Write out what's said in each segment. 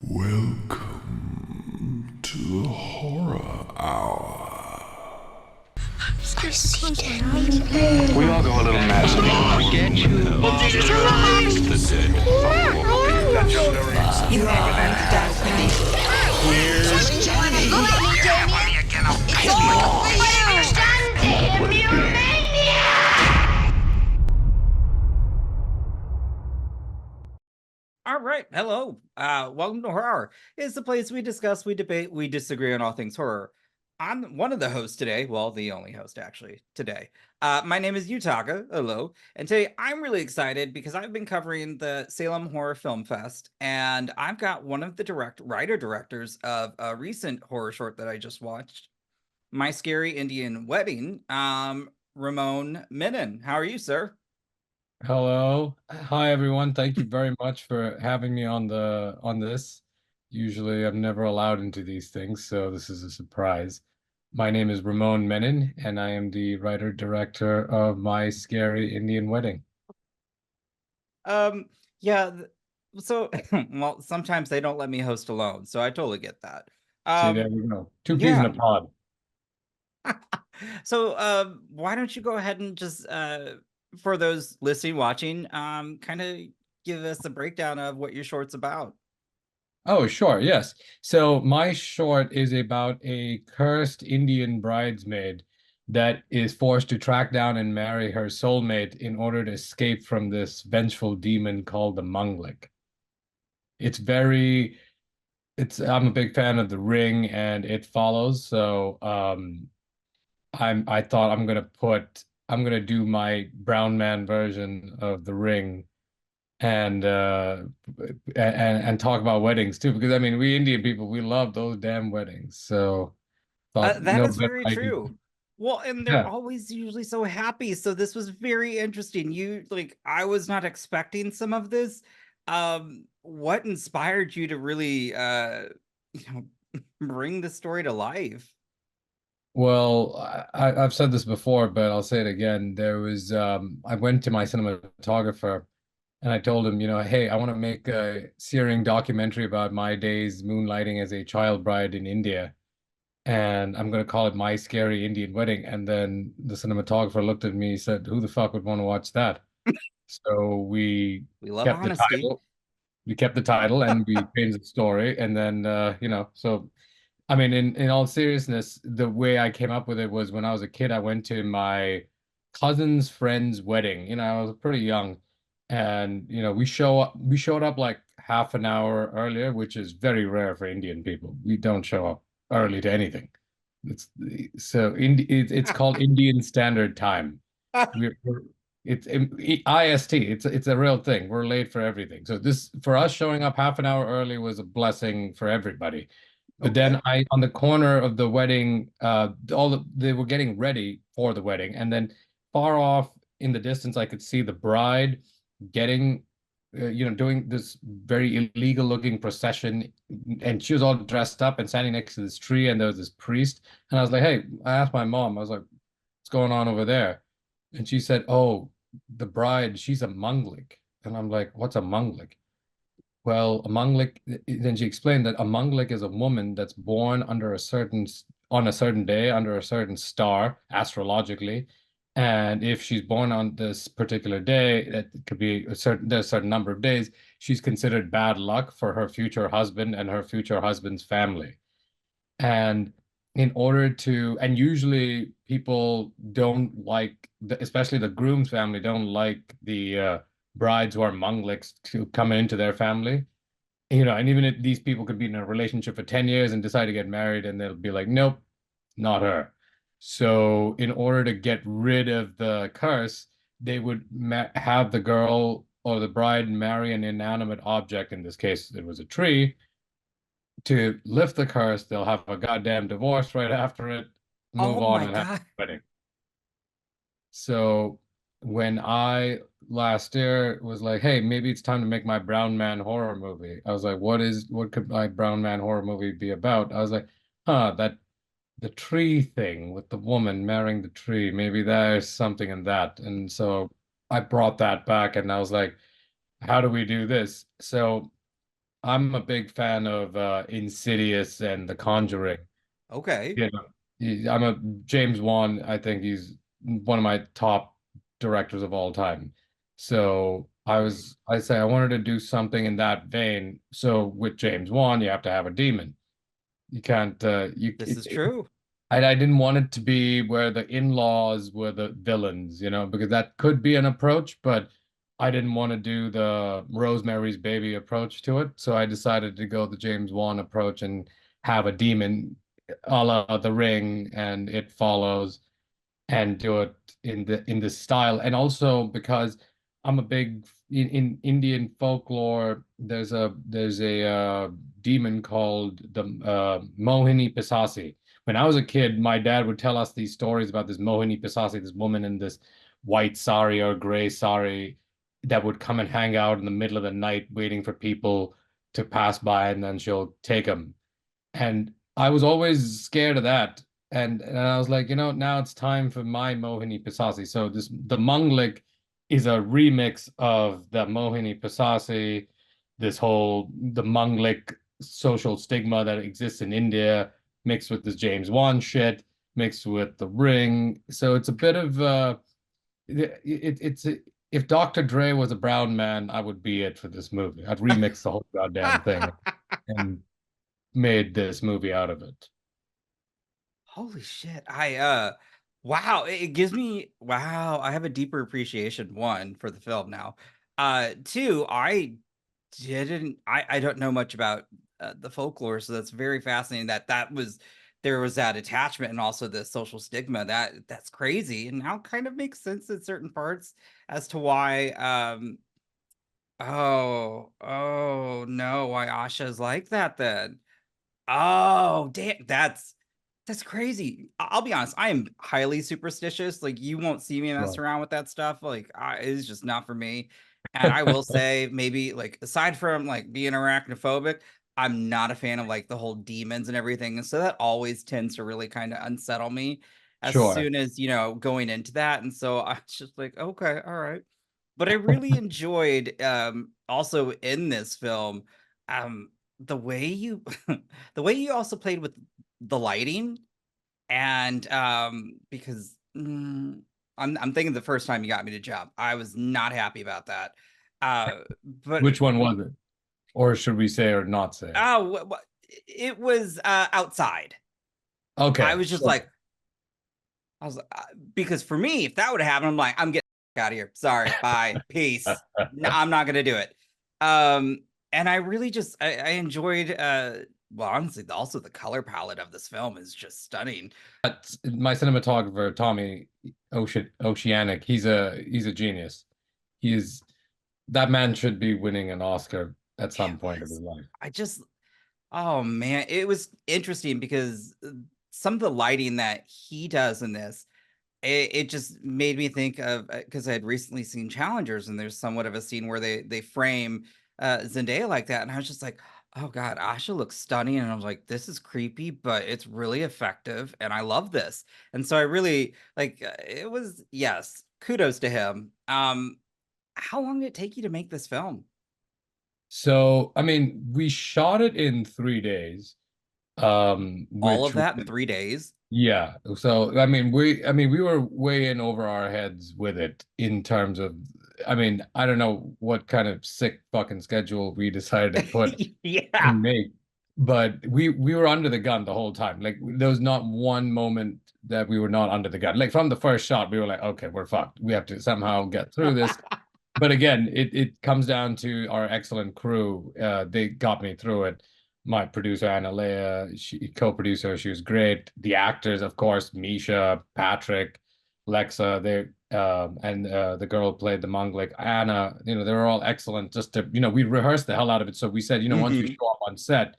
Welcome to the Horror Hour. I see dead people. We all go a little mad sometimes. We get you. Jesus alive! The dead Yeah, I am your favorite. You are going to die tonight. Here's Johnny. Go at me, Damien. It's all for you. Damn you, maniac! All right, hello. Welcome to Horror Hour. It's the place we discuss, we debate, we disagree on all things horror. I'm one of the hosts today, well, the only host actually today. My name is Yutaka, hello, and today I'm really excited because I've been covering the Salem Horror Film Fest, and I've got one of the writer-directors of a recent horror short that I just watched, My Scary Indian Wedding, Ramone Menon. How are you, sir? Hello. Hi everyone. Thank you very much for having me on this. Usually I'm never allowed into these things, so this is a surprise. My name is Ramone Menon, and I am the writer-director of My Scary Indian Wedding. Yeah, so well, sometimes they don't let me host alone, so I totally get that. See, there we go. Two peas in yeah. a pod. So why don't you go ahead and just for those listening, watching, kind of give us a breakdown of what your short's about. Oh, sure, yes. So my short is about a cursed Indian bridesmaid that is forced to track down and marry her soulmate in order to escape from this vengeful demon called the Manglik. I'm a big fan of The Ring and It Follows, so I thought I'm gonna do my brown man version of The Ring and talk about weddings too, because I mean we Indian people, we love those damn weddings. So thought That no is better very idea. true. Well, and they're Yeah. always usually so happy. So this was very interesting. I was not expecting some of this. What inspired you to really you know, bring the story to life? Well, I've said this before, but I'll say it again. I went to my cinematographer and I told him, hey, I want to make a searing documentary about my days moonlighting as a child bride in India. And I'm going to call it My Scary Indian Wedding. And then the cinematographer looked at me and said, who the fuck would want to watch that? So we We love kept the honesty. title. We kept the title and we changed the story. And then, so I mean, in all seriousness, the way I came up with it was when I was a kid, I went to my cousin's friend's wedding. I was pretty young, and we showed up like half an hour earlier, which is very rare for Indian people. We don't show up early to anything. It's called Indian Standard Time. We're it's IST. It's a real thing. We're late for everything. So this for us showing up half an hour early was a blessing for everybody. But Okay. then on the corner of the wedding, they were getting ready for the wedding, and then far off in the distance, I could see the bride getting, doing this very illegal looking procession, and she was all dressed up and standing next to this tree, and there was this priest, and I was like, hey, I asked my mom, I was like, what's going on over there? And she said, oh, the bride, she's a Manglik, and I'm like, what's a Manglik? Well, a Manglik, then she explained that a Manglik is a woman that's born on a certain day, under a certain star, astrologically. And if she's born on this particular day, that could be there's a certain number of days, she's considered bad luck for her future husband and her future husband's family. And and usually people don't like, especially the groom's family, don't like the brides who are Mangliks to come into their family. And even if these people could be in a relationship for 10 years and decide to get married, and they'll be like, nope, not her. So in order to get rid of the curse, they would have the girl or the bride marry an inanimate object. In this case, it was a tree. To lift the curse, they'll have a goddamn divorce right after it, move Oh on, my and have a God. wedding. So when I last year was like, hey, maybe it's time to make my brown man horror movie. I was like, what could my brown man horror movie be about? I was like, that the tree thing with the woman marrying the tree. Maybe there's something in that. And so I brought that back and I was like, how do we do this? So I'm a big fan of Insidious and The Conjuring. Okay. You know, I'm a James Wan. I think he's one of my top directors of all time. So Great. I say I wanted to do something in that vein. So with James Wan, you have to have a demon. You can't, This is true. I didn't want it to be where the in-laws were the villains, because that could be an approach, but I didn't want to do the Rosemary's Baby approach to it. So I decided to go the James Wan approach and have a demon a la The Ring and It Follows and do it in this style. And also because I'm a big in Indian folklore, there's a demon called the Mohini Pisasi. When I was a kid, my dad would tell us these stories about this Mohini Pisasi, this woman in this white sari or gray sari that would come and hang out in the middle of the night waiting for people to pass by and then she'll take them. And I was always scared of that. And I was like, now it's time for my Mohini Pisasi. So the Manglik is a remix of the Mohini Pisasi, the Manglik social stigma that exists in India, mixed with this James Wan shit, mixed with The Ring. So it's a bit of it's if Dr. Dre was a brown man, I would be it for this movie. I'd remix the whole goddamn thing and made this movie out of it. Holy shit. Wow, it gives me wow, I have a deeper appreciation, one, for the film now. Two, I don't know much about the folklore, so that's very fascinating that was there was that attachment and also the social stigma that's crazy and now kind of makes sense in certain parts as to why oh no, why Asha's like that then. Oh, damn, that's crazy. I'll be honest, I am highly superstitious. Like you won't see me mess Right. around with that stuff. Like it's just not for me. And I will say maybe like aside from like being arachnophobic, I'm not a fan of like the whole demons and everything. And so that always tends to really kind of unsettle me as Sure. soon as, going into that. And so I was just like, okay, all right. But I really enjoyed also in this film um the way you the way you also played with the lighting and because I'm thinking the first time you got me to jump, I was not happy about that. But Which one was it? Or should we say or not say? it was outside. I Okay. was just like, I was because for me, if that would have happened, I'm like, I'm getting out of here. Sorry, bye, peace. No, I'm not gonna do it. And I really just I enjoyed well, honestly, also the color palette of this film is just stunning. My cinematographer, Tommy Oceanic, he's a genius. He is that man should be winning an Oscar at It some point of his was, life. I just, oh man, it was interesting because some of the lighting that he does in this, it just made me think of because I had recently seen Challengers and there's somewhat of a scene where they frame Zendaya like that, and I was just like, oh god, Asha looks stunning, and I was like, this is creepy, but it's really effective, and I love this, and so I really like it was yes, kudos to him. How long did it take you to make this film? So, I mean, we shot it in 3 days, All of which that in 3 days? yeah. So I mean we were way in over our heads with it in terms of I don't know what kind of sick fucking schedule we decided to put Yeah. and make, but we were under the gun the whole time. Like there was not one moment that we were not under the gun. Like from the first shot, we were like, okay, we're fucked. We have to somehow get through this. But again, it comes down to our excellent crew. They got me through it. My producer Anna Leah, she co-producer, she was great. The actors, of course, Misha, Patrick, Lexa, and the girl who played the Manglik, Anna. They were all excellent. Just to we rehearsed the hell out of it. So we said, once we Mhm. show up on set,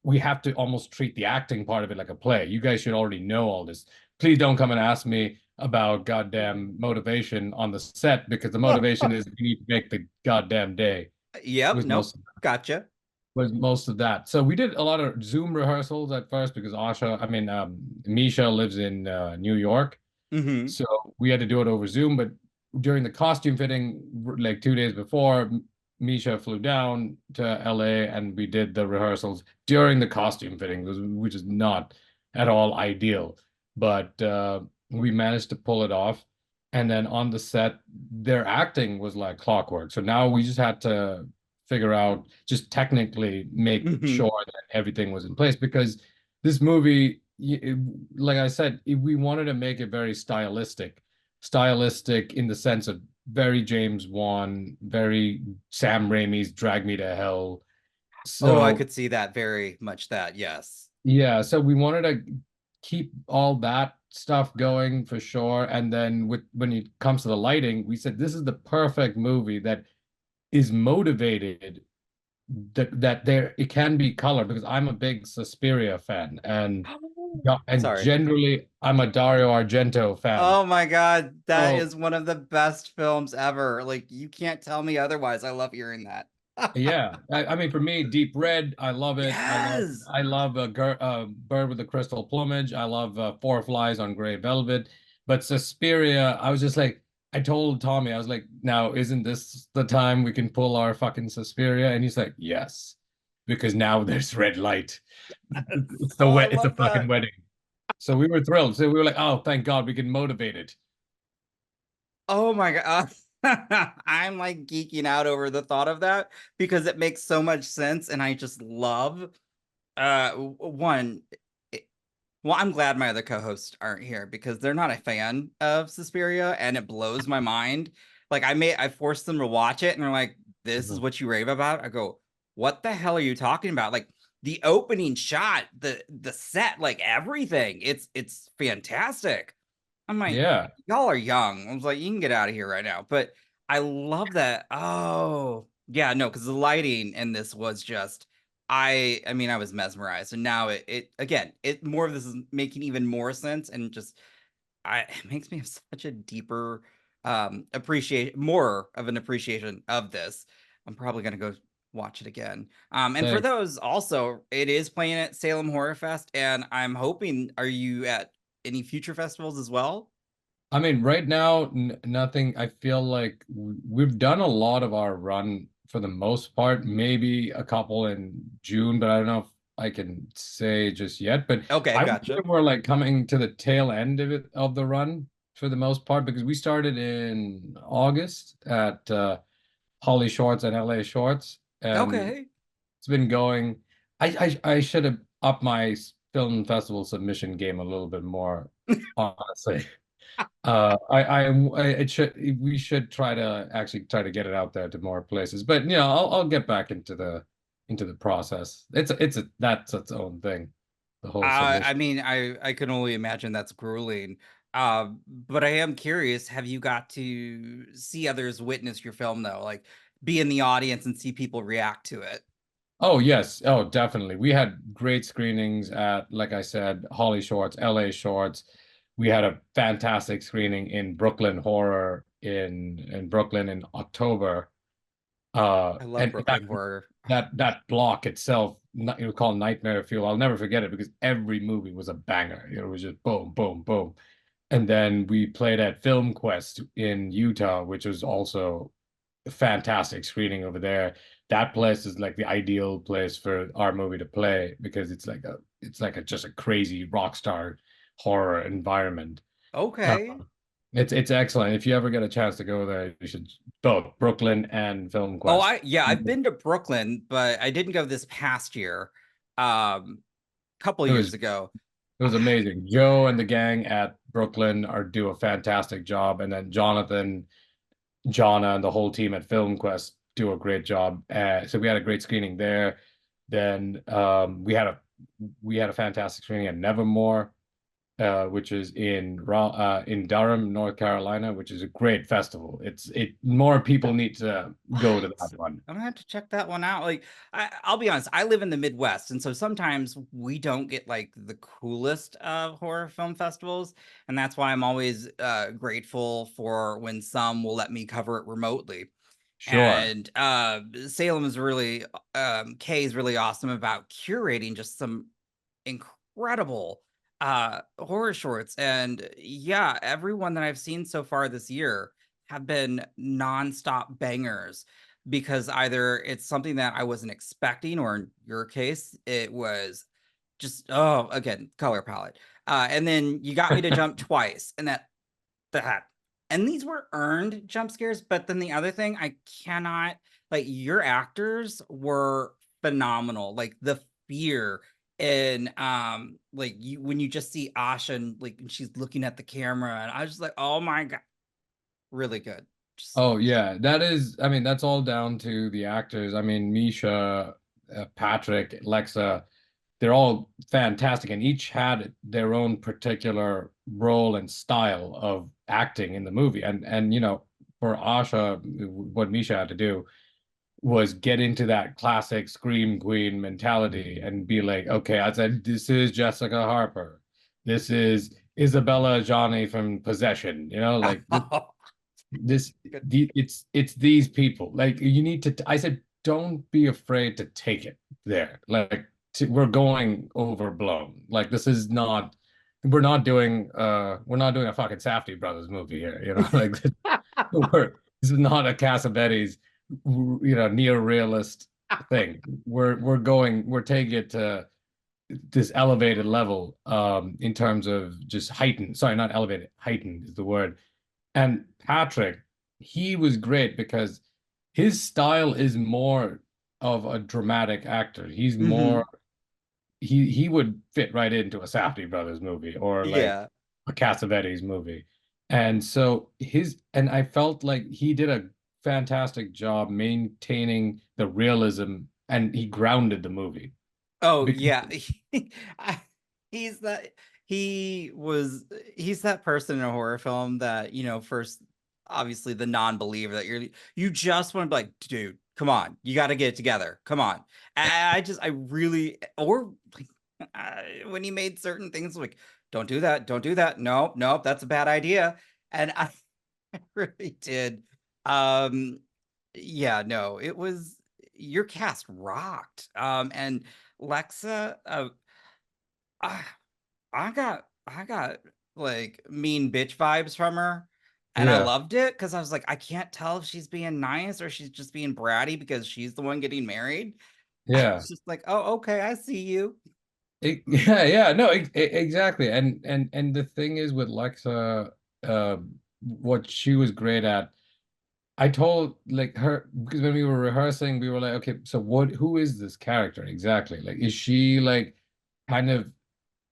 we have to almost treat the acting part of it like a play. You guys should already know all this. Please don't come and ask me about goddamn motivation on the set because the motivation is we need to make the goddamn day. Yep, Was nope. most Gotcha. was most of that. So we did a lot of Zoom rehearsals at first because Misha lives in New York, Hmm. so we had to do it over Zoom. But during the costume fitting, like 2 days before, Misha flew down to LA and we did the rehearsals during the costume fitting, which is not at all ideal. But we managed to pull it off. And then on the set, their acting was like clockwork. So now we just had to figure out, just technically make Mhm. sure that everything was in place because this movie, like I said, we wanted to make it very stylistic in the sense of very James Wan, very Sam Raimi's Drag Me to Hell. Oh, I So could see that, very much that, yes. yeah, so we wanted to keep all that stuff going for sure. And then when it comes to the lighting, we said this is the perfect movie that is motivated that there it can be color because I'm a big Suspiria fan and yeah, and Sorry. generally I'm a Dario Argento fan. Oh my God, that So is one of the best films ever. Like, you can't tell me otherwise. I love hearing that. yeah, I mean for me, Deep Red, I love it. Yes. I love Bird with the Crystal Plumage. I love Four Flies on Gray Velvet. But Suspiria, I was just like, I told Tommy, I was like, now isn't this the time we can pull our fucking Suspiria? And he's like, yes, because now there's red light. It's the Oh, I it's a love fucking that. wedding. So we were thrilled. So we were like, oh, thank God we can motivate it. Oh my God. I'm like geeking out over the thought of that because it makes so much sense. And I just love one. it- well, I'm glad my other co-hosts aren't here because they're not a fan of Suspiria, and it blows my mind. Like I forced them to watch it, and they're like, "This is Mhm. what you rave about." I go, "What the hell are you talking about?" Like the opening shot, the set, like everything. It's fantastic. I'm like, Yeah. y'all are young. I was like, you can get out of here right now. But I love that. Oh, yeah, no, because the lighting in this was just, I mean, I was mesmerized. And now it again, it more of this is making even more sense, and just it makes me have such a deeper appreciate more of an appreciation of this. I'm probably gonna go watch it again. And for Same. those also, it is playing at Salem Horror Fest, and I'm hoping, are you at any future festivals as well? I mean, right now, n nothing. I feel like we've done a lot of our run for the most part, maybe a couple in June, but I don't know if I can say just yet. But Okay, I would say gotcha. we're like coming to the tail end of it of the run for the most part because we started in August at Holly Shorts and LA Shorts, and Okay. it's been going. I should have upped my film festival submission game a little bit more, honestly. It should we should try to actually try to get it out there to more places. But you know, I'll get back into the process. That's its own thing, the whole I submission. mean, I can only imagine that's grueling. But I am curious, have you got to see others witness your film though? Like be in the audience and see people react to it? Oh yes, oh definitely. We had great screenings at, like I said, Holly Shorts, LA Shorts. We had a fantastic screening in Brooklyn Horror in Brooklyn in October. I love And Brooklyn horror. that block itself, it was called Nightmare Fuel. I'll never forget it because every movie was a banger. It was just boom, boom, boom. And then we played at Film Quest in Utah, which was also a fantastic screening over there. That place is like the ideal place for our movie to play because it's like a just a crazy rock star horror environment. Uh, Okay. it's excellent. If you ever get a chance to go there, you should both Brooklyn and Film Oh, Quest. yeah, I've been to Brooklyn, but I didn't go this past year. Couple It years was ago. It was amazing. Joe and the gang at Brooklyn are do a fantastic job, and then Jonathan, Jonna, and the whole team at Film Quest do a great job. So we had a great screening there. Then we had a fantastic screening at Nevermore, which is in Durham, North Carolina, which is a great festival. It more people need to go to What? that one. I'm gonna have to check that one out. Like, I'll be honest, I live in the Midwest, and so sometimes we don't get like the coolest of horror film festivals, and that's why I'm always grateful for when some will let me cover it remotely. Sure. And Salem is really, Kay is really awesome about curating just some incredible horror shorts. And yeah, everyone that I've seen so far this year have been nonstop bangers. because either it's something that I wasn't expecting, or in your case, it was just, oh, again, color palette. And then you got me to jump twice, and that and these were earned jump scares. But then the other thing, I cannot, like, your actors were phenomenal. Like the fear, and like, you, when you just see Asha, and like, and she's looking at the camera, and I was just like, oh my god, really good. Just, Oh yeah, that is, I mean, that's all down to the actors. I mean, Misha, Patrick, Lexa, they're all fantastic and each had their own particular role and style of acting in the movie. And for Asha, what Misha had to do was get into that classic scream queen mentality and be like, okay, I said, this is Jessica Harper. This is Isabella Johnny from Possession, like this good. it's these people. Like you need to, I said, don't be afraid to take it there. Like we're going overblown. Like this is not, we're not doing a fucking Safdie brothers movie here, like this is not a Cassavetes, near realist thing. We're taking it to this elevated level, in terms of just heightened, sorry, not elevated, heightened is the word. And Patrick, he was great because his style is more of a dramatic actor. He's more, he would fit right into a Safdie brothers movie or like Yeah. a Cassavetes movie. And so and I felt like he did a fantastic job maintaining the realism and he grounded the movie. Oh Because, yeah. I- he's that he's that person in a horror film that, first, obviously the non-believer, that you just want to be like, dude, come on, you got to get it together, come on. And I really, or like, when he made certain things like, don't do that, don't do that, no, no, that's a bad idea. And I really did. um yeah, no, it was, your cast rocked. And Lexa, I, I got like mean bitch vibes from her, and I yeah, loved it because I was like, I can't tell if she's being nice or she's just being bratty because she's the one getting married. I yeah. was just like, oh, okay, I see you. Yeah, yeah, no, exactly. And the thing is with Lexa, uh, what she was great at, I told like her because when we were rehearsing, we were like, okay, so who is this character exactly? Like, is she like kind of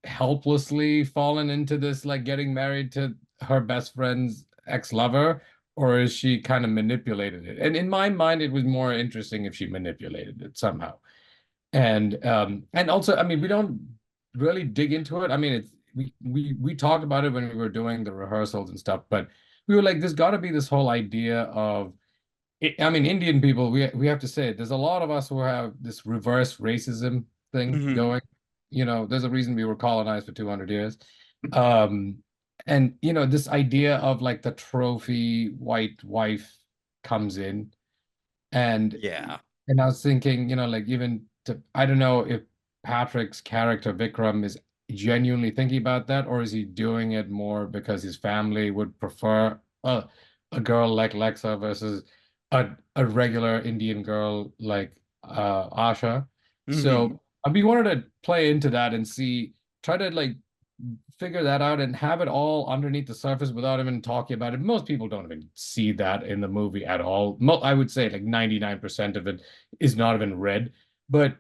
helplessly fallen into this, like getting married to her best friend's ex-lover, or is she kind of manipulated it? And in my mind, it was more interesting if she manipulated it somehow. And also, I mean, we don't really dig into it. I mean, it's we talked about it when we were doing the rehearsals and stuff, but we were like, there's got to be this whole idea of, I mean, Indian people, we have to say it. There's a lot of us who have this reverse racism thing Mhm. going. There's a reason we were colonized for 200 years. Um, and this idea of like the trophy white wife comes in, and Yeah. and I was thinking, like even I don't know if Patrick's character Vikram is genuinely thinking about that, or is he doing it more because his family would prefer a girl like Lexa versus a regular Indian girl like Asha. Mhm. So we wanted to play into that and try to like figure that out and have it all underneath the surface without even talking about it. Most people don't even see that in the movie at all. I would say like 99% of it is not even read, but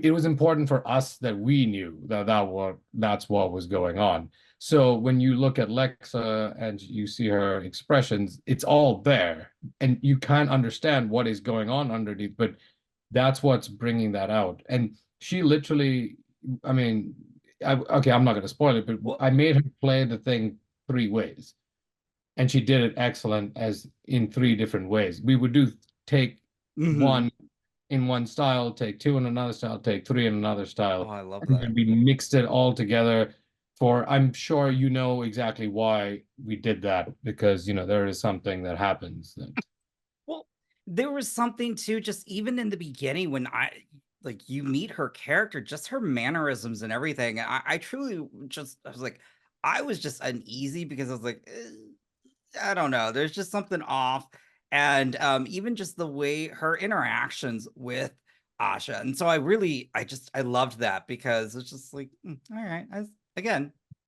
it was important for us that we knew that's what was going on. So when you look at Lexa and you see her expressions, it's all there and you can't understand what is going on underneath, but that's what's bringing that out. And she literally, I mean, okay, I'm not going to spoil it, but Well, I made her play the thing 3 ways, and she did it excellent as in 3 different ways. We would do take mhm. one in one style, take two in another style, take three in another Oh, style, I love and that. then we mixed it all together. I'm sure you know exactly why we did that because there is something that happens that. Well, there was something too, just even in the beginning when like, you meet her character, just her mannerisms and everything. I truly just, I was like, I was just uneasy because I was like, I don't know, there's just something off. and even just the way her interactions with Asha. And so I loved that because it's just like, all right,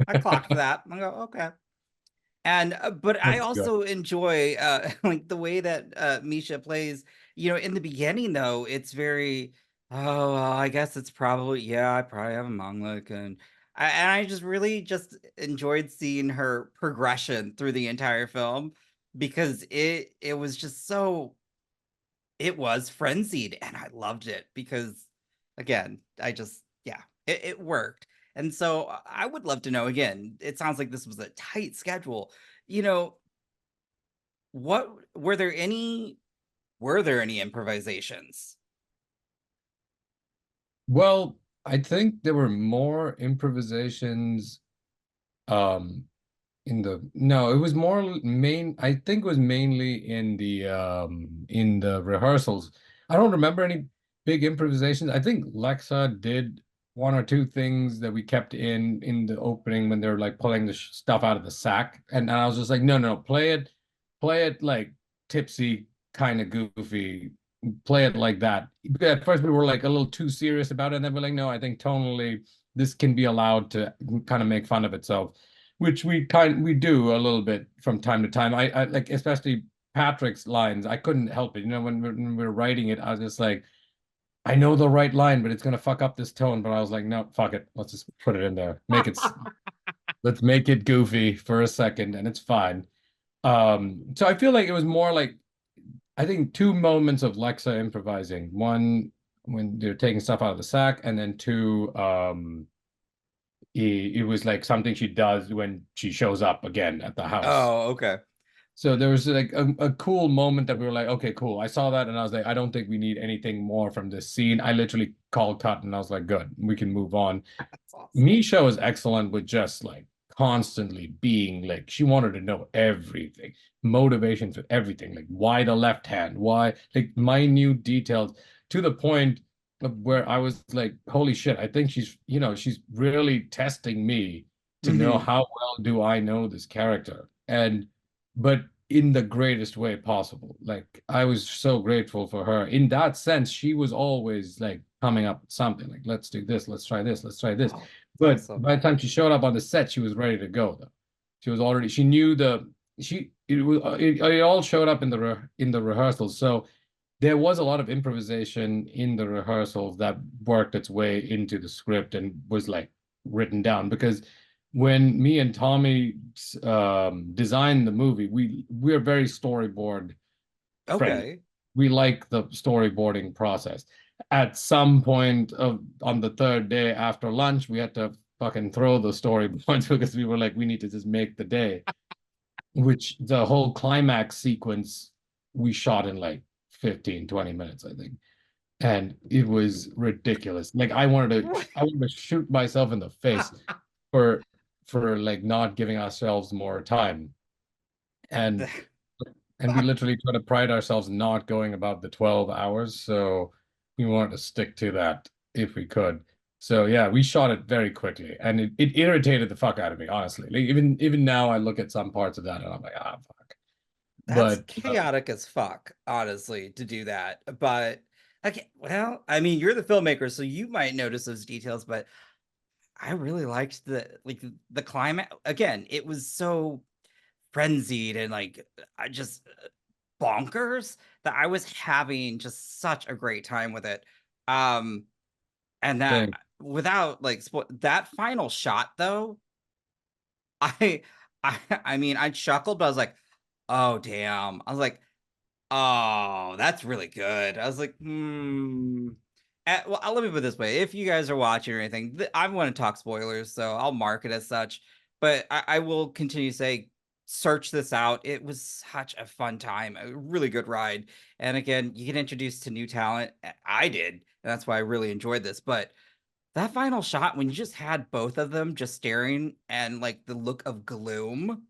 I clocked that. I go, okay. And but I That's good. also enjoy like the way that Misha plays. In the beginning though, it's very, oh, well, I guess it's probably, yeah, I probably have a Manglik, and I just really just enjoyed seeing her progression through the entire film because it was just so, it was frenzied, and I loved it because, again, I just, yeah, it worked. And so I would love to know, again, it sounds like this was a tight schedule. You know, what were there any improvisations? Well, I think there were more improvisations um in the no, it was more main I think it was mainly in the rehearsals. I don't remember any big improvisations. I think Lexa did one or two things that we kept in the opening when they're like pulling the stuff out of the sack, and I was just like, no, no, play it like tipsy, kind of goofy, play it like that. At first we were like a little too serious about it, and then we're like, no, I think tonally this can be allowed to kind of make fun of itself, which we do a little bit from time to time. I like, especially Patrick's lines. I couldn't help it. When we were writing it, I was just like, I know the right line, but it's gonna fuck up this tone. But I was like, no, fuck it. Let's just put it in there. Let's make it goofy for a second, and it's fine. So I feel like it was more like, I think two moments of Lexa improvising. One when they're taking stuff out of the sack, and then two, it was like something she does when she shows up again at the house. Oh, okay. So there was like a cool moment that we were like, okay, cool. I saw that and I was like, I don't think we need anything more from this scene. I literally called cut and I was like, good, we can move on. That's awesome. Misha was excellent with just like constantly being like, she wanted to know everything, motivation for everything, like why the left hand, why, like minute details, to the point of where I was like, holy shit, I think she's really testing me to know Mhm. how well do I know this character. And but in the greatest way possible. Like I was so grateful for her. In that sense, she was always like coming up with something like, let's do this, let's try this, let's try this. Oh, But awesome. by the time she showed up on the set, she was ready to go though. She knew it all showed up in the rehearsals. So there was a lot of improvisation in the rehearsals that worked its way into the script and was like written down, because when me and Tommy designed the movie, we're very storyboard friendly. Okay. We like the storyboarding process. At some point on the third day after lunch, we had to fucking throw the storyboards because we were like, we need to just make the day. Which the whole climax sequence we shot in like 15, 20 minutes, I think. And it was ridiculous. Like I wanted to shoot myself in the face for like not giving ourselves more time. And we literally try to pride ourselves not going above the 12 hours. So we wanted to stick to that if we could. So yeah, we shot it very quickly, and it irritated the fuck out of me, honestly. Like even now I look at some parts of that and I'm like, ah, fuck. That's But chaotic as fuck, honestly, to do that. But okay, well, I mean, you're the filmmaker, so you might notice those details, but I really liked the climate. Again, it was so frenzied and like I just bonkers that I was having just such a great time with it. Um, and that, thing. without like that final shot though, I I mean, I chuckled, but I was like, oh damn. I was like, oh, that's really good. I was like, hmm. Well, let me put it this way: if you guys are watching or anything, I'm going to talk spoilers, so I'll mark it as such. But I will continue to say, search this out. It was such a fun time, a really good ride. And again, you get introduced to new talent. I did, and that's why I really enjoyed this. But that final shot, when you just had both of them just staring and like the look of gloom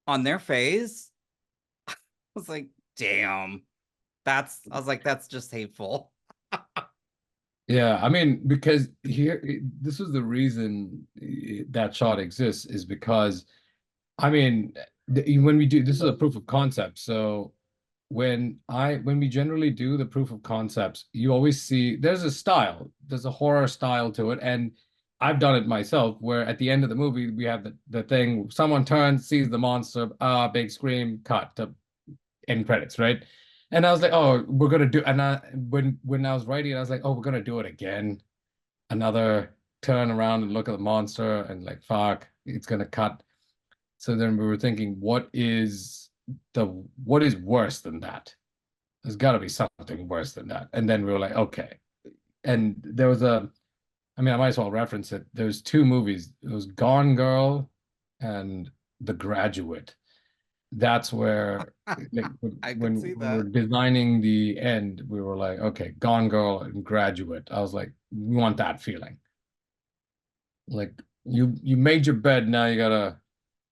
on their face, I was like, damn. I was like, that's just hateful. Yeah, I mean, because this is the reason that shot exists, is because, I mean, when we do, this is a proof of concept. So when we generally do the proof of concepts, you always see there's a style, there's a horror style to it, and I've done it myself where at the end of the movie we have the thing, someone turns, sees the monster, big scream, cut to end credits, right? And I was like, oh, we're gonna do, and when I was writing it, I was like, oh, we're gonna do it again, another turn around and look at the monster, and like, fuck, it's gonna cut. So then we were thinking, what is worse than that? There's got to be something worse than that. And then we were like, okay. And there was I mean, I might as well reference it. There's two movies. It was Gone Girl and The Graduate. That's where, like, I can when see we were that. designing the end, we were like, okay, Gone Girl and Graduate. I was like, we want that feeling. Like you made your bed, now you gotta,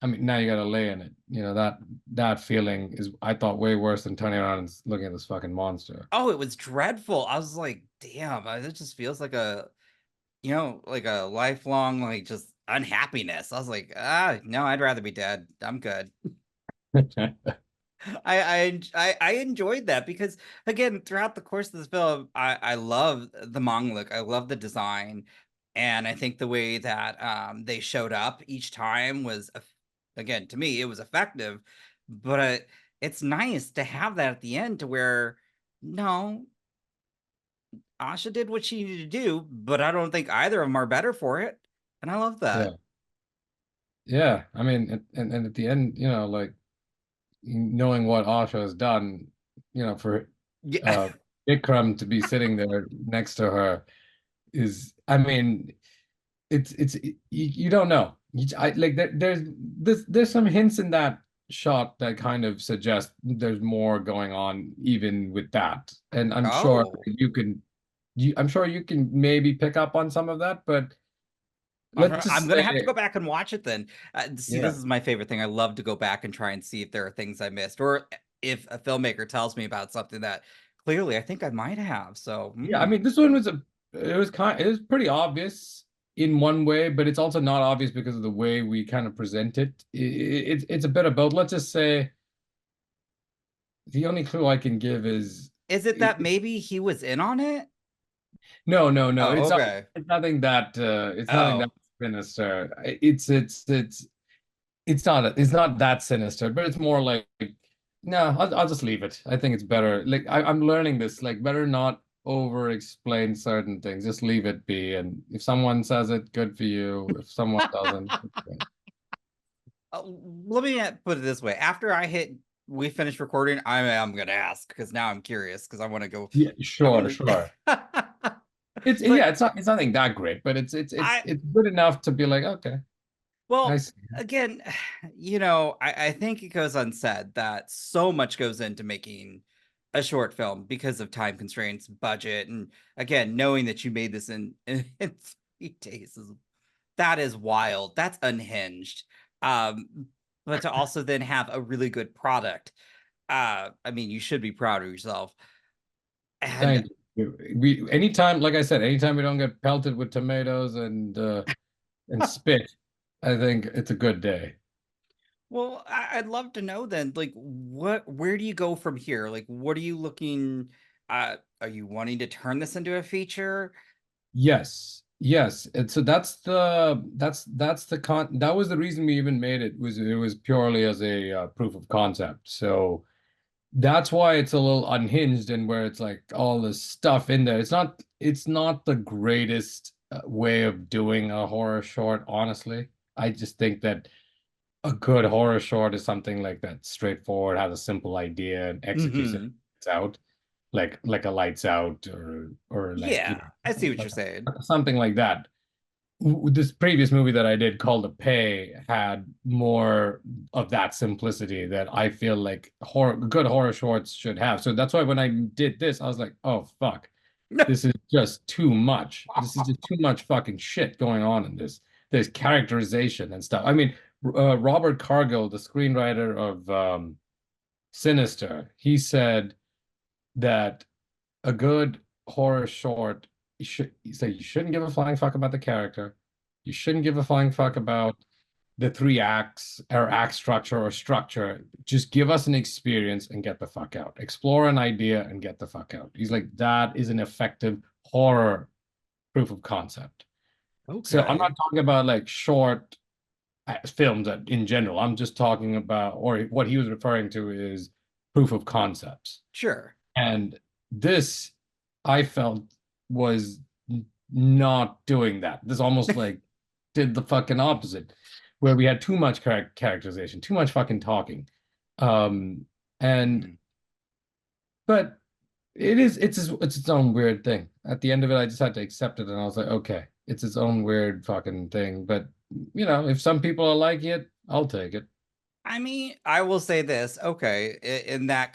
I mean, now you gotta lay in it. You know, that feeling is, I thought, way worse than turning around and looking at this fucking monster. Oh, it was dreadful. I was like, damn, it just feels like like a lifelong, like, just unhappiness. I was like, no, I'd rather be dead. I'm good. I enjoyed that because, again, throughout the course of this film, I love the Manglik. I love the design, and I think the way that they showed up each time was, again, to me, it was effective. But it's nice to have that at the end, to where, no, Asha did what she needed to do, but I don't think either of them are better for it, and I love Yeah. that. Yeah. I mean, and at the end, like, knowing what Asha has done, for Yeah. uh Ikram to be sitting there next to her is, I mean, you don't know. I like there's some hints in that shot that kind of suggest there's more going on even with that. And Oh. I'm sure you can maybe pick up on some of that, but let's I'm just gonna have to say, go back and watch it then. See, this yeah. is my favorite thing. I love to go back and try and see if there are things I missed, or if a filmmaker tells me about something that clearly I think I might have. So, Yeah, I mean, this one was it was pretty obvious in one way, but it's also not obvious because of the way we kind of present it. It's a bit of both. Let's just say the only clue I can give is is it that maybe he was in on it? no, no, no. Oh, okay. It's nothing that Oh, sinister. It's not that sinister, but it's more like, no, I'll just leave it. I think it's better. Like, I'm learning this, like, better not over explain certain things. Just leave it be. And if someone says it, good for you. If someone doesn't, okay. Uh, let me put it this way: after we finish recording, I'm gonna ask, because now I'm curious, because I want to go. Yeah, I sure, want sure. to. It's But yeah, it's nothing that great, but I it's good enough to be like, okay, I Well, see. again, I think it goes unsaid that so much goes into making a short film because of time constraints, budget, and, again, knowing that you made this in 3 days that is wild. That's unhinged. Um, but to also then have a really good product, I mean, you should be proud of yourself. And Thank you. Anytime, like I said, anytime we don't get pelted with tomatoes and spit, I think it's a good day. well, I'd love to know then, like, where do you go from here? Like, what are you looking? Are you wanting to turn this into a feature? Yes, yes. And so that was the reason we even made it, was it was purely as a proof of concept. So that's why it's a little unhinged, and where it's like all this stuff in there. It's not the greatest way of doing a horror short, honestly. I just think that a good horror short is something like that, straightforward, has a simple idea and executes it Hmm. out, like a Lights Out, or like, Yeah, I see what like you're saying. something like that. This previous movie that I did, called A Pay, had more of that simplicity that I feel like good horror shorts should have. So that's why when I did this, I was like, oh fuck, this is just too much. This is just too much fucking shit going on in this. There's characterization and stuff. I mean, Robert Cargill, the screenwriter of Sinister, he said that a good horror short, he said you shouldn't give a flying fuck about the character. You shouldn't give a flying fuck about the 3 acts or act structure. Just give us an experience and get the fuck out. Explore an idea and get the fuck out. He's like, that is an effective horror proof of concept. So I'm not Okay. talking about like short films in general. I'm just talking about, or what he was referring to is proof of concepts. Sure. And this, I felt, was not doing that. This almost like did the fucking opposite, where we had too much characterization, too much fucking talking. Um, and Mhm. but it's its own weird thing. At the end of it, I just had to accept it, and I was like, okay, it's its own weird fucking thing. But if some people are liking it, I'll take it. I mean, I will say this. Okay, in that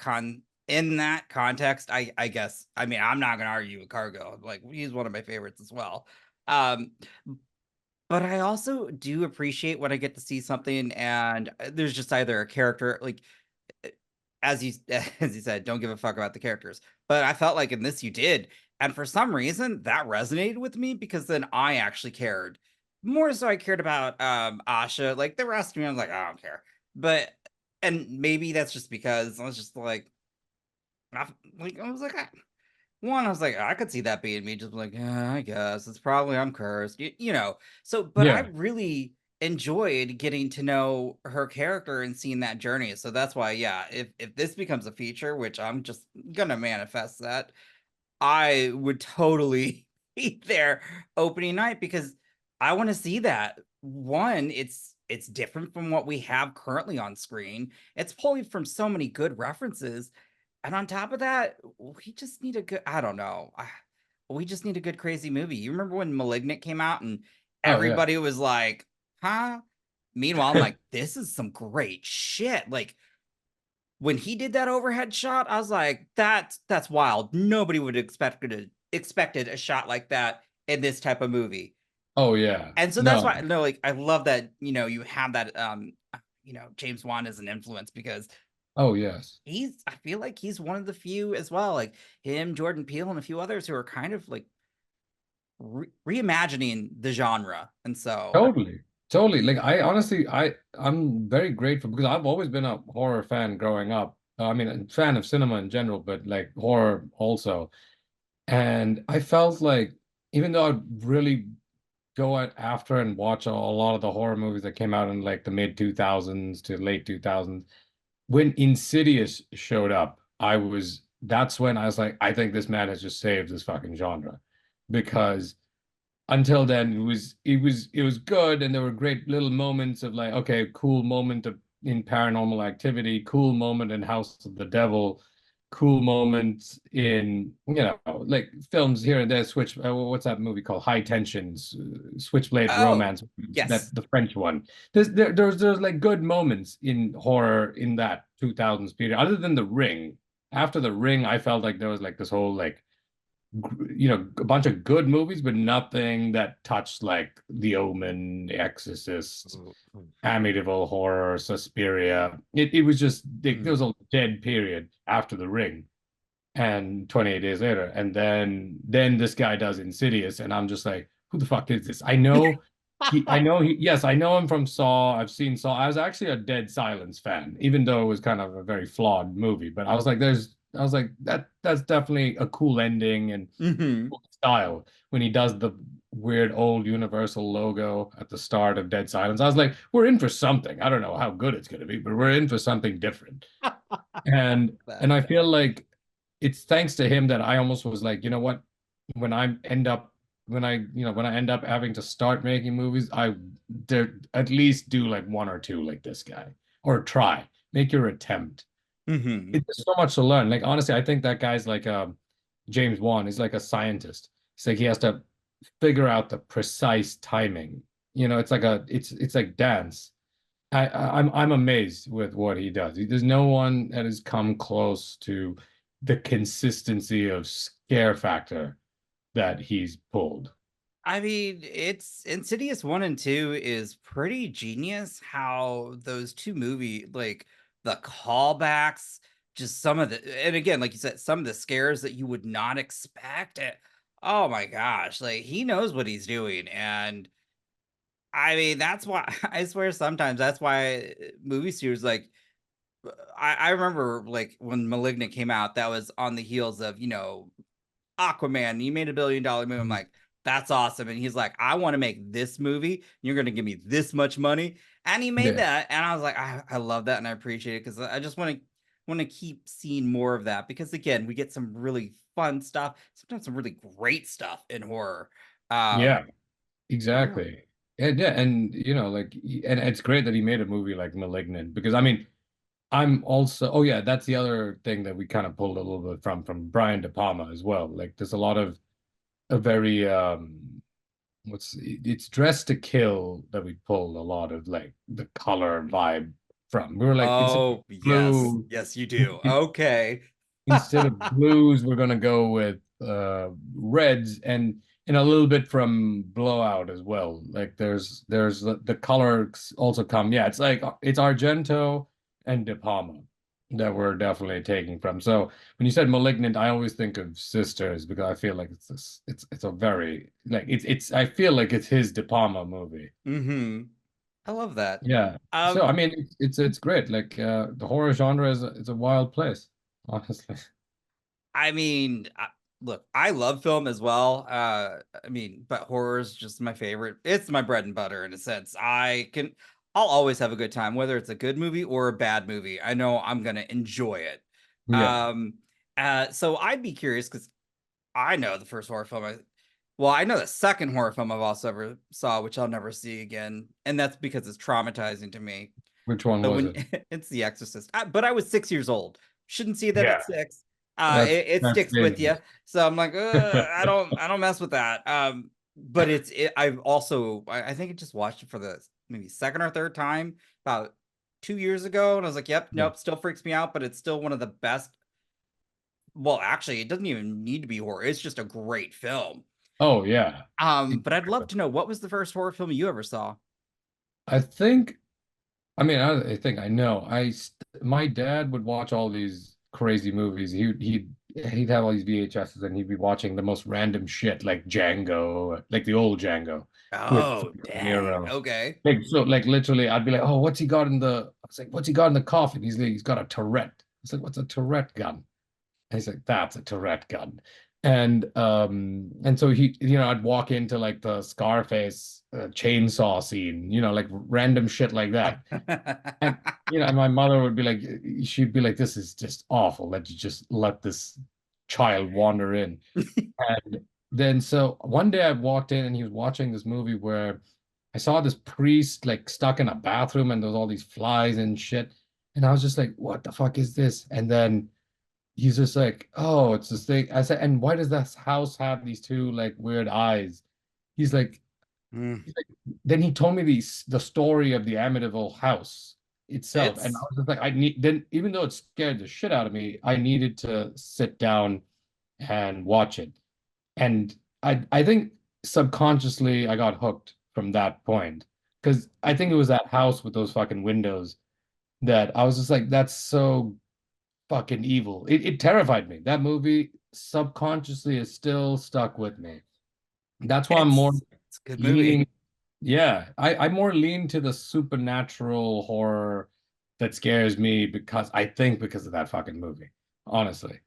context, I guess. I mean, I'm not gonna argue with Cargo. Like, he's one of my favorites as well. Um, but I also do appreciate when I get to see something and there's just either a character like as you as you said, don't give a fuck about the characters. But I felt like in this you did. And for some reason that resonated with me because then I actually cared. More so I cared about Asha. Like the rest of me, I was like, I don't care. But and maybe that's just because I was just like, I was like, one, I was like, I could see that being me, just like, yeah, I guess it's probably I'm cursed, So, but I Yeah. really enjoyed getting to know her character and seeing that journey. So that's why, yeah, if this becomes a feature, which I'm just gonna manifest that, I would totally be there opening night because I want to see that. One, it's different from what we have currently on screen. It's pulling from so many good references. And on top of that, we just need a good, I don't know. We just need a good crazy movie. You remember when Malignant came out and Oh yeah. everybody was like, huh? Meanwhile, I'm like, this is some great shit. Like when he did that overhead shot, I was like, that's wild. Nobody would expected a shot like that in this type of movie. Oh yeah. And so that's No. why no, like I love that, you have that James Wan as an influence because Oh yes. I feel like he's one of the few as well, like him, Jordan Peele, and a few others who are kind of like reimagining the genre. And so, Totally. Totally. Like I honestly, I'm very grateful because I've always been a horror fan growing up. I mean, a fan of cinema in general, but like horror also. And I felt like even though I'd really go out after and watch a lot of the horror movies that came out in like the mid 2000s to late 2000s, when Insidious showed up, that's when I was like, I think this man has just saved this fucking genre because until then it was good and there were great little moments of like, okay, cool moment in Paranormal Activity, cool moment in House of the Devil, cool moments in like films here and there. What's that movie called? High Tensions, Switchblade oh, Romance, that yes. the French one. There's like good moments in horror in that 2000s period, other than The Ring. After The Ring, I felt like there was like this whole like a bunch of good movies, but nothing that touched like The Omen, The Exorcist, Amityville Horror, Suspiria. It was just there was a dead period after The Ring, and 28 Days Later, and then this guy does Insidious, and I'm just like, who the fuck is this? Yes, I know him from Saw. I've seen Saw. I was actually a Dead Silence fan, even though it was kind of a very flawed movie. But I was like, that's definitely a cool ending and Hmm. cool style when he does the weird old Universal logo at the start of Dead Silence. I was like, we're in for something. I don't know how good it's going to be, but we're in for something different. And That. and I feel like it's thanks to him that I almost was like, you know what? When I end up when I end up having to start making movies, I there at least do like one or two like this guy, or try, make your attempt. Hmm. It's so much to learn. Like honestly, I think that guy's like James Wan is like a scientist. It's like he has to figure out the precise timing. It's like dance. I'm amazed with what he does. There's no one that has come close to the consistency of scare factor that he's pulled. I mean, it's Insidious 1 and 2 is pretty genius how those two like the callbacks, just some of the and again, like you said, some of the scares that you would not expect. Oh my gosh, like he knows what he's doing. And I mean, that's why I swear sometimes that's why movie studios like I remember like when Malignant came out, that was on the heels of, Aquaman. He made $1 billion movie. I'm Mhm. like, that's awesome. And he's like, I want to make this movie. You're going to give me this much money. And he made Yeah. that. And I was like, I love that. And I appreciate it because I just want to keep seeing more of that because again, we get some really fun stuff, sometimes some really great stuff in horror. Yeah, Yeah. exactly. And yeah, and like, and it's great that he made a movie like Malignant because I mean, I'm also, oh yeah, that's the other thing that we kind of pulled a little bit from Brian De Palma as well. Like, there's a lot of a very it's Dressed to Kill that we pulled a lot of like the color vibe from. We were like, instead of Oh, yes. blue, Yes, you do. Okay. instead of blues, we're gonna go with reds and a little bit from Blowout as well. Like there's the colors also come. Yeah, it's like it's Argento and De Palma that we're definitely taking from. So when you said Malignant, I always think of Sisters because I feel like it's a very like it's I feel like it's his De Palma movie. Mm-hmm. I love that. Yeah. So I Um, mean it's great. Like the horror genre is a wild place, honestly. I mean, look, I love film as well. I mean, but horror is just my favorite. It's my bread and butter in a sense. I'll always have a good time, whether it's a good movie or a bad movie. I know I'm gonna enjoy it. Yeah. Um, so I'd be curious because I know the first horror film. Well, I know the second horror film I've also ever saw, which I'll never see again, and that's because it's traumatizing to me. Which one So was when it? it's The Exorcist, but I was 6 years old. Shouldn't see that Yeah, at six. It that's sticks with you. dangerous. So I'm like, I don't mess with that. But I've also, I think I just watched it for the maybe second or third time about 2 years ago, and I was like, yep, Yeah. nope, still freaks me out, but it's still one of the best. Well, actually, it doesn't even need to be horror. It's just a great film. Oh yeah. But I'd love to know what was the first horror film you ever saw? I think I mean I think I know. My dad would watch all these crazy movies. He'd have all these VHSs and he'd be watching the most random shit like Django, like the old Django with Oh, De dang. Niro. Okay. Like so like literally I'd be like, "Oh, what's he got in the?" I was like, "What's he got in the coffin?" He's like, "He's got a Tourette." I was like, "What's a Tourette gun?" And he's like, "That's a Tourette gun." And so I'd walk into like the Scarface chainsaw scene, like random shit like that. And and my mother would be like, she'd be like, "This is just awful that you just let this child wander in." And then so one day I walked in and he was watching this movie where I saw this priest like stuck in a bathroom and there was all these flies and shit. And I was just like, what the fuck is this? And then he's just like, oh, it's this thing. I said, and why does this house have these two like weird eyes? He's like, Mm, then he told me the story of the Amityville house itself. And I it's was just like, I need then even though it scared the shit out of me, I needed to sit down and watch it. And I think subconsciously I got hooked from that point. Because I think it was that house with those fucking windows that I was just like, that's so fucking evil. It terrified me. That movie subconsciously is still stuck with me. That's why I'm more it's a good leaning. movie. Yeah, I more lean to the supernatural horror that scares me because of that fucking movie, honestly.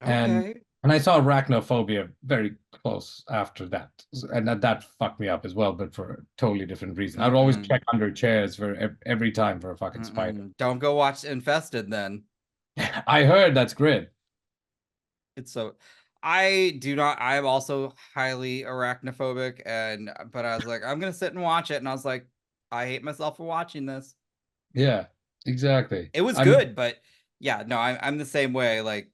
And Okay. and I saw Arachnophobia very close after that, and that fucked me up as well, but for a totally different reason. I would always Mm-mm, check under chairs for every time for a fucking spider. mm-mm. Don't go watch Infested then. I heard that's great. It's so I do not I'm also highly arachnophobic and but I was like, I'm gonna sit and watch it, and I was like, I hate myself for watching this. Yeah, exactly. It was I mean, good, but yeah, no, I'm the same way. Like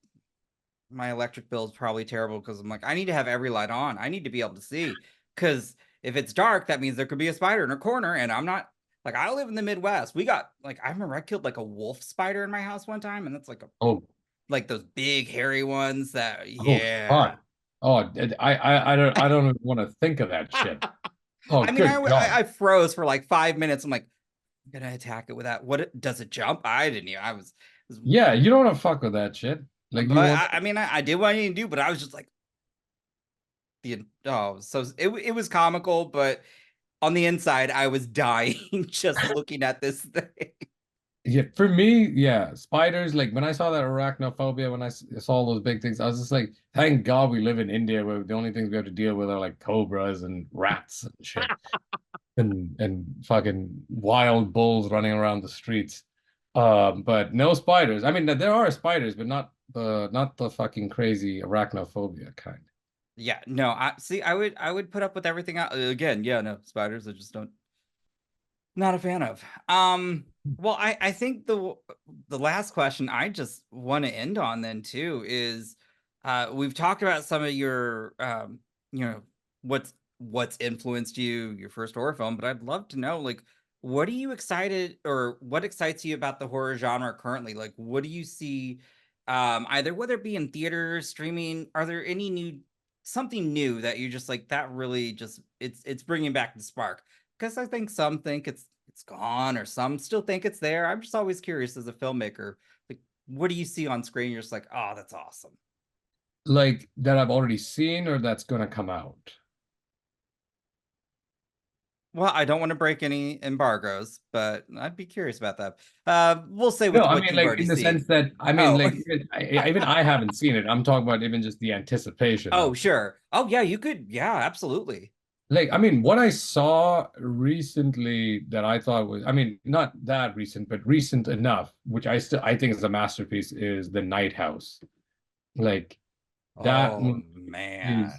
my electric bill is probably terrible because I'm like, I need to have every light on. I need to be able to see. Because if it's dark, that means there could be a spider in a corner. And I'm not like I live in the Midwest. We got like I remember I killed like a wolf spider in my house one time, and that's oh, like those big hairy ones that oh, yeah. fuck. Oh, I don't even want to think of that shit. Oh, I mean, good God. I froze for like 5 minutes. I'm like, I'm gonna attack it with that. Does it jump? I didn't even. Was Yeah, you don't want to fuck with that shit. Like but you want, I mean, I did what I needed to do, but I was just like, so it was comical, but on the inside, I was dying just looking at this thing. Yeah, for me, yeah, spiders. Like when I saw that arachnophobia, when I saw all those big things, I was just like, thank God we live in India where the only things we have to deal with are like cobras and rats and shit, and fucking wild bulls running around the streets. But no spiders. I mean, there are spiders, but not the fucking crazy arachnophobia kind. Yeah, no, I see. I would put up with everything out again. Yeah, no spiders. I just don't. Not a fan of. Well, I think the last question I just want to end on then too is, we've talked about some of your, you know, what's influenced you, your first horror film, but I'd love to know, like, what are you excited or what excites you about the horror genre currently? Like, what do you see, either whether it be in theaters, streaming, are there any new something new that you just like that really just it's bringing back the spark? Because I think some think it's gone, or some still think it's there. I'm just always curious as a filmmaker, like what do you see on screen? You're just like, oh, that's awesome. Like that I've already seen or that's gonna come out. Well, I don't want to break any embargoes, but I'd be curious about that. We'll say No, with I what mean you've like already in the seen. sense that I mean Oh, like even I haven't seen it. I'm talking about even just the anticipation oh, of sure. Oh, yeah, you could. Yeah, absolutely. like I mean what I saw recently that I thought was I mean not that recent but recent enough, which I think is a masterpiece is The Night House. Like that Oh movie man. is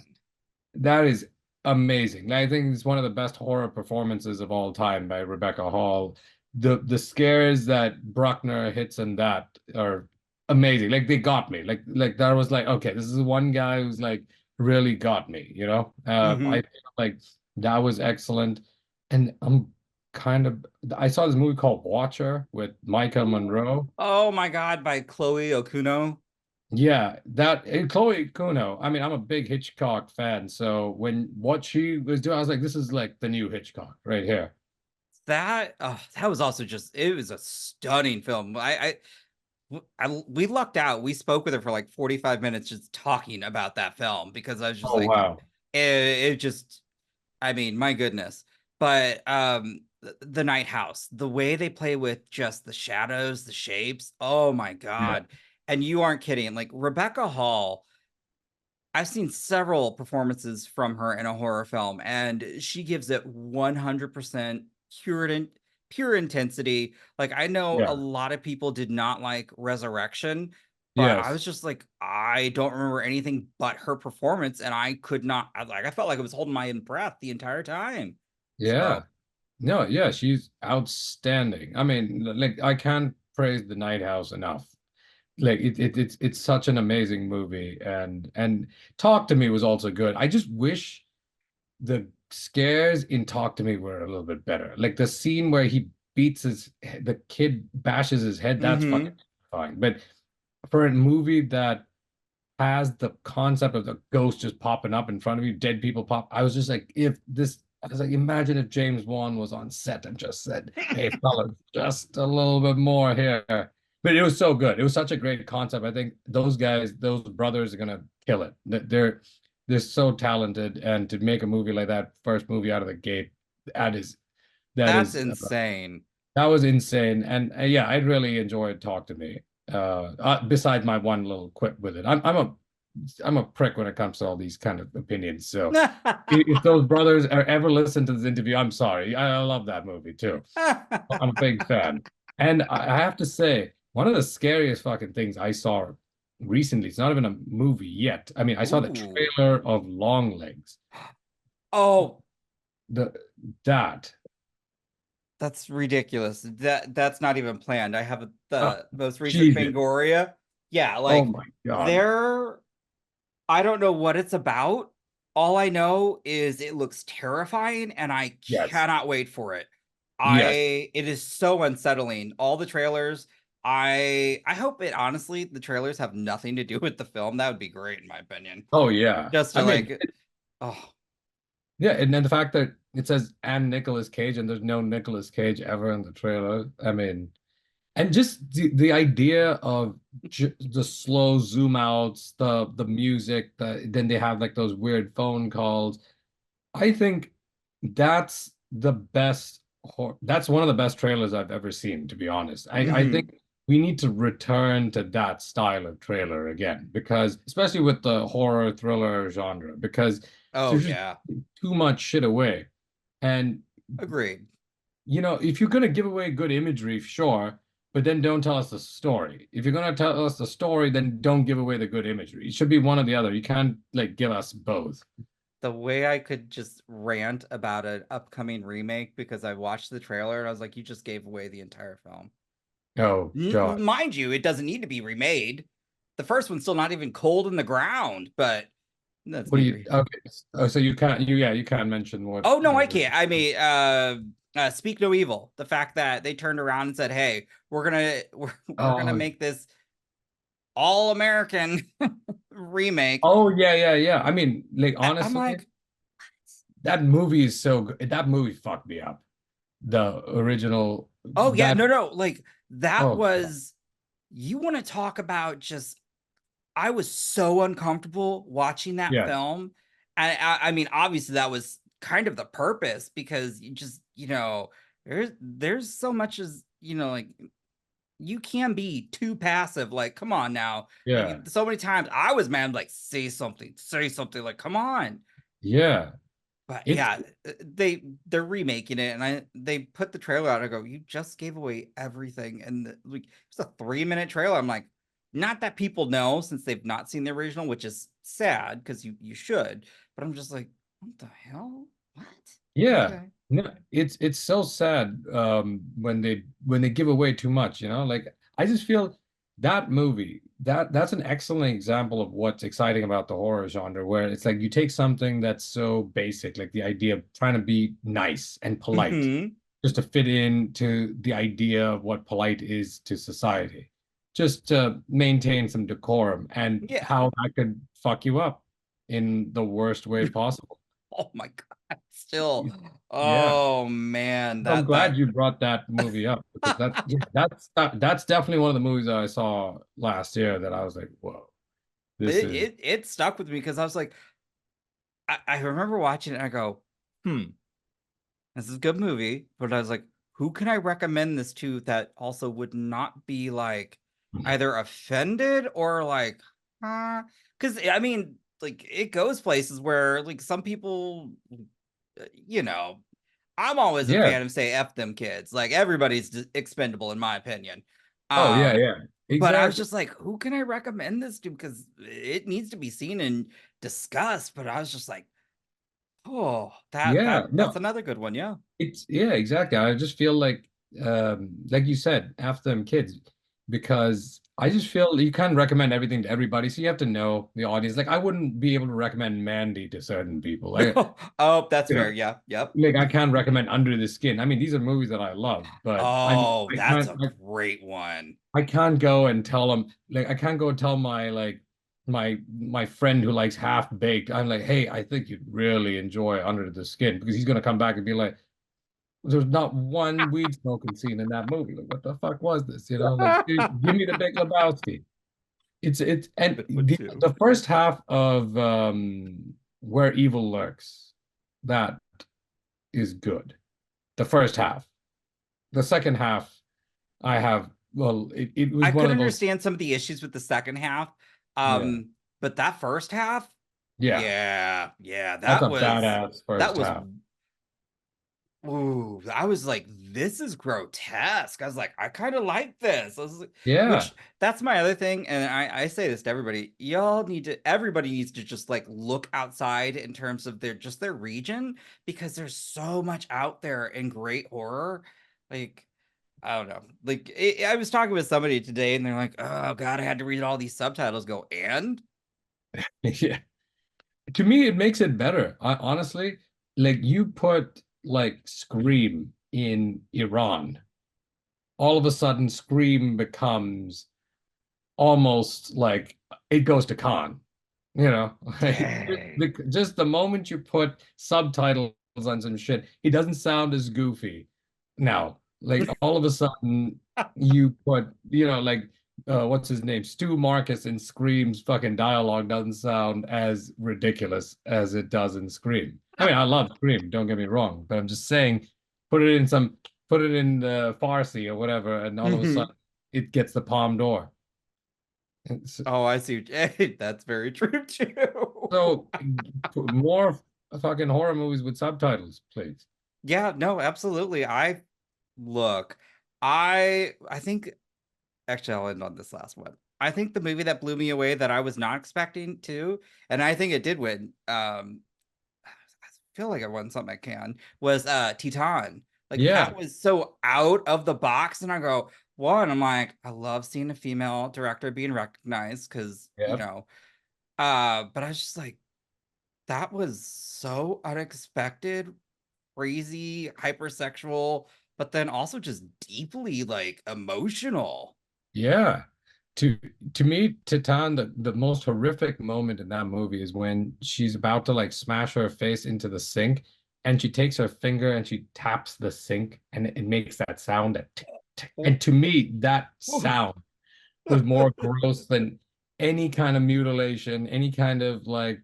that is amazing. I think it's one of the best horror performances of all time by Rebecca Hall. The scares that Bruckner hits in that are amazing. Like they got me. Like that was like, okay, this is one guy who's like really got me, you know? I Hmm. feel like that was excellent. And I'm kind of I saw this movie called Watcher with Micah Monroe. Oh my God, by Chloe Okuno. Yeah, that Chloe Kuno. I mean, I'm a big Hitchcock fan, so when what she was doing, I was like, this is like the new Hitchcock right here. That was also just it was a stunning film. We lucked out. We spoke with her for like 45 minutes just talking about that film because I was just Oh like wow. it just I mean, my goodness. But the Night House, the way they play with just the shadows, the shapes, oh my Yeah. God. And you aren't kidding. Like Rebecca Hall, I've seen several performances from her in a horror film, and she gives it 100% pure, pure intensity. Like, I know a Yeah. lot of people did not like Resurrection, but I Yes. was just like, I don't remember anything but her performance, and I could not, I felt like I was holding my breath the entire time. Yeah. So, No, yeah, she's outstanding. I mean, like I can't praise The Night House enough. Like it's such an amazing movie and Talk to Me was also good. I just wish the scares in Talk to Me were a little bit better. Like the scene where he beats the kid bashes his head, that's fucking mm-hmm. fine. But for a movie that has the concept of the ghost just popping up in front of you, dead people pop, I was just like, if this, I was like, imagine if James Wan was on set and just said, hey, fellas, just a little bit more here. But it was so good. It was such a great concept. I think those guys, those brothers are gonna kill it. They're so talented, and to make a movie like that, first movie out of the gate, that is that That's is insane. that was insane. And yeah, I really enjoyed Talk to Me. Besides my one little quip with it, I'm a prick when it comes to all these kind of opinions. So if those brothers are ever listen to this interview, I'm sorry. I love that movie too. I'm a big fan. And I have to say, one of the scariest fucking things I saw recently, it's not even a movie yet. I mean, I saw the Ooh. trailer of Long Legs. Oh, The that that's ridiculous. That's not even planned. I have uh, the most recent Jesus. Fangoria. Yeah, Oh like my God. there I don't know what it's about. All I know is it looks terrifying and I Yes. cannot wait for it. Yes. It is so unsettling. All the trailers, I hope it honestly the trailers have nothing to do with the film. That would be great in my opinion. Oh yeah. Just I to mean, like oh, yeah, and then the fact that it says and Nicolas Cage and there's no Nicolas Cage ever in the trailer. I mean, and just the idea of the slow zoom outs, the music, then they have like those weird phone calls. I think that's the best that's one of the best trailers I've ever seen, to be honest. I Mhm. think we need to return to that style of trailer again, because especially with the horror thriller genre, because Oh there's just yeah, too much shit away. And agreed. if you're gonna give away good imagery, sure, but then don't tell us the story. If you're gonna tell us the story, then don't give away the good imagery. It should be one or the other. You can't like give us both. The way I could just rant about an upcoming remake because I watched the trailer and I was like, you just gave away the entire film. Oh God. Mind you, it doesn't need to be remade. The first one's still not even cold in the ground, but that's What do neither. you okay? Oh, so you can't you can't mention what Oh no, I the can't. I mean, Speak No Evil. The fact that they turned around and said, "Hey, we're gonna oh make this all American remake." oh yeah. I mean, like I'm honestly, like, that movie is so good. That movie fucked me up. The original oh yeah, that no, like that oh was. You want to talk about just I was so uncomfortable watching that yeah film. I mean, obviously that was kind of the purpose because you just, there's so much as, like you can be too passive. Like, come on now. yeah Like so many times I was mad, like, say something, like, come on. yeah. But It's yeah, they're remaking it, and they put the trailer out. I go, you just gave away everything, and like it's a 3-minute trailer. I'm like, not that people know since they've not seen the original, which is sad because you should. But I'm just like, what the hell? What? Yeah. Okay. No, it's so sad when they give away too much, Like I just feel that movie, that's an excellent example of what's exciting about the horror genre, where it's like you take something that's so basic, like the idea of trying to be nice and polite, Hmm. just to fit into the idea of what polite is to society, just to maintain some decorum, and Yeah. how that could fuck you up in the worst way possible. Oh my God. Still. Yeah. Oh man. I'm That glad that. you brought that movie up, because that's definitely one of the movies that I saw last year that I was like, whoa, this is It stuck with me because I was like, I remember watching it and I go, hmm. This is a good movie, but I was like, who can I recommend this to that also would not be like either offended or like, huh? Because I mean, like it goes places where like some people, you know, I'm always a yeah. fan of say F them kids. Like everybody's expendable in my opinion. Oh yeah, Um, yeah. but I was Exactly. just like, who can I recommend this to? Because it needs to be seen and discussed. But I was just like, oh, Yeah. that's No, another good one. Yeah. yeah, exactly. I just feel like you said, after them kids, because I just feel you can't recommend everything to everybody, so you have to know the audience. Like I wouldn't be able to recommend Mandy to certain people. Oh, that's You know, fair. Yeah. Yep. like I can't recommend Under the Skin. I mean, these are movies that I love, but Oh, I that's can't a great one. I can't go and tell them, like I can't go and tell my friend who likes half baked. I'm like, hey, I think you'd really enjoy Under the Skin, because he's gonna come back and be like, there's not one weed smoking scene in that movie. Like, what the fuck was this? Like, dude, give me the Big Lebowski. It's and Good one too. the first half of Where Evil Lurks, that is good. The first half. The second half, I have well, it was I one could of the most understand some of the issues with the second half. yeah. But that first half, Yeah. yeah, That's a badass that first was half. ooh, I was like, this is grotesque. I was like, I kind of like this. Yeah. Which that's my other thing. And I say this to everybody, everybody needs to just like look outside in terms of their region, because there's so much out there in great horror. Like, I don't know. Like I was talking with somebody today and they're like, oh God, I had to read all these subtitles. Go, and Yeah. To me, it makes it better. Honestly, like you put like Scream in Iran, all of a sudden Scream becomes almost like it goes to Khan, like dang. just the moment you put subtitles on some shit, he doesn't sound as goofy now. Like all of a sudden you put, like what's his name? Stu Marcus in Scream's fucking dialogue doesn't sound as ridiculous as it does in Scream. I mean, I love Scream, don't get me wrong, but I'm just saying, put it in the Farsi or whatever, and all of a Mhm. sudden it gets the Palme d'Or. Oh, I see. Hey, that's very true too. So more fucking horror movies with subtitles, please. Yeah, no, absolutely. Look, I think actually I'll end on this last one. I think the movie that blew me away that I was not expecting to, and I think it did win. I feel like I won something I can was Titan. Like that Yeah, was so out of the box, and I go, one, I'm like, I love seeing a female director being recognized because yeah, but I was just like, that was so unexpected, crazy, hypersexual, but then also just deeply like emotional. yeah. To to me, Titan, the most horrific moment in that movie is when she's about to like smash her face into the sink, and she takes her finger and she taps the sink, and it makes that sound. That tick, tick. And to me, that sound was more gross than any kind of mutilation, any kind of like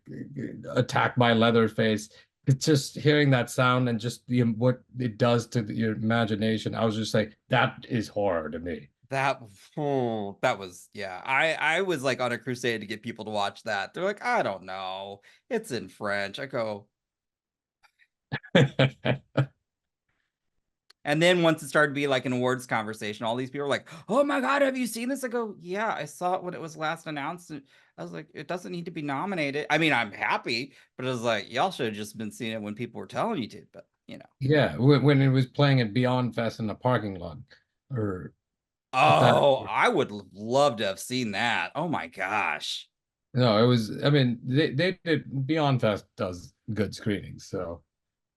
attack by Leatherface. It's just hearing that sound and just what it does to your imagination. I was just like, that is horror to me. That that was yeah. I was like on a crusade to get people to watch that. They're like, I don't know. It's in French. I go, and then once it started to be like an awards conversation, all these people were like, "Oh my god, have you seen this?" I go, "Yeah, I saw it when it was last announced." And I was like, "It doesn't need to be nominated." I mean, I'm happy, but I was like, "Y'all should have just been seeing it when people were telling you to." But you know, Yeah, when it was playing at Beyond Fest in the parking lot, or at that. oh, I would love to have seen that. Oh my gosh. No, it was. I mean, they did. Beyond Fest does good screenings, so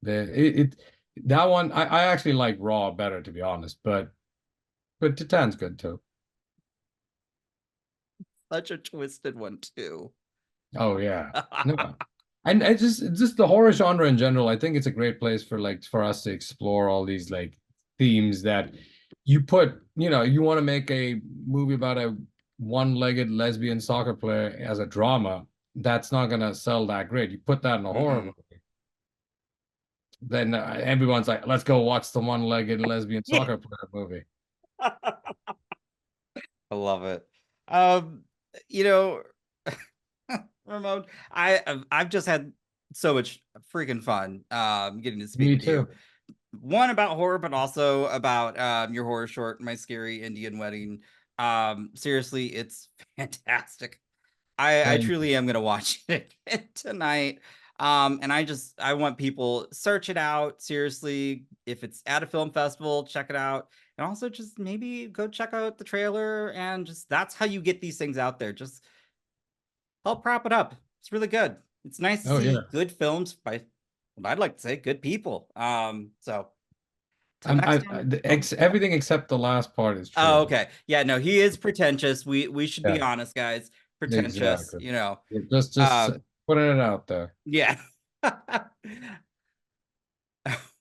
it that one I actually like Raw better, to be honest, but Titan's good too. Such a twisted one too. Oh yeah, no, and it's just the horror genre in general. I think it's a great place for us to explore all these like themes that you want to make a movie about a one-legged lesbian soccer player as a drama. That's not gonna sell that great. You put that in a horror Mm-mm. movie, then everyone's like, let's go watch the one-legged lesbian Yeah. soccer player movie. I love it. Um, you know, Ramon, I've just had so much freaking fun getting to Me speak to you. too. One about horror, but also about your horror short, My Scary Indian Wedding. Seriously, it's fantastic. I Thank you. truly am gonna watch it tonight. And I want people search it out. Seriously, if it's at a film festival, check it out. And also just maybe go check out the trailer and just that's how you get these things out there. Just help prop it up. It's really good. It's nice to Oh see yeah. good films by what I'd like to say good people. So till next time. Oh, Everything except the last part is oh, true. okay. Yeah, no, he is pretentious. We should be Yeah, honest, guys. Pretentious, exactly. you know. Yeah, just Um, putting it out there. yeah.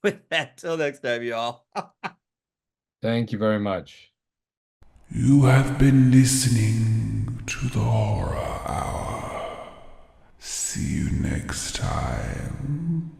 With that, till next time, y'all. Thank you very much. You have been listening to the Horror Hour. See you next time.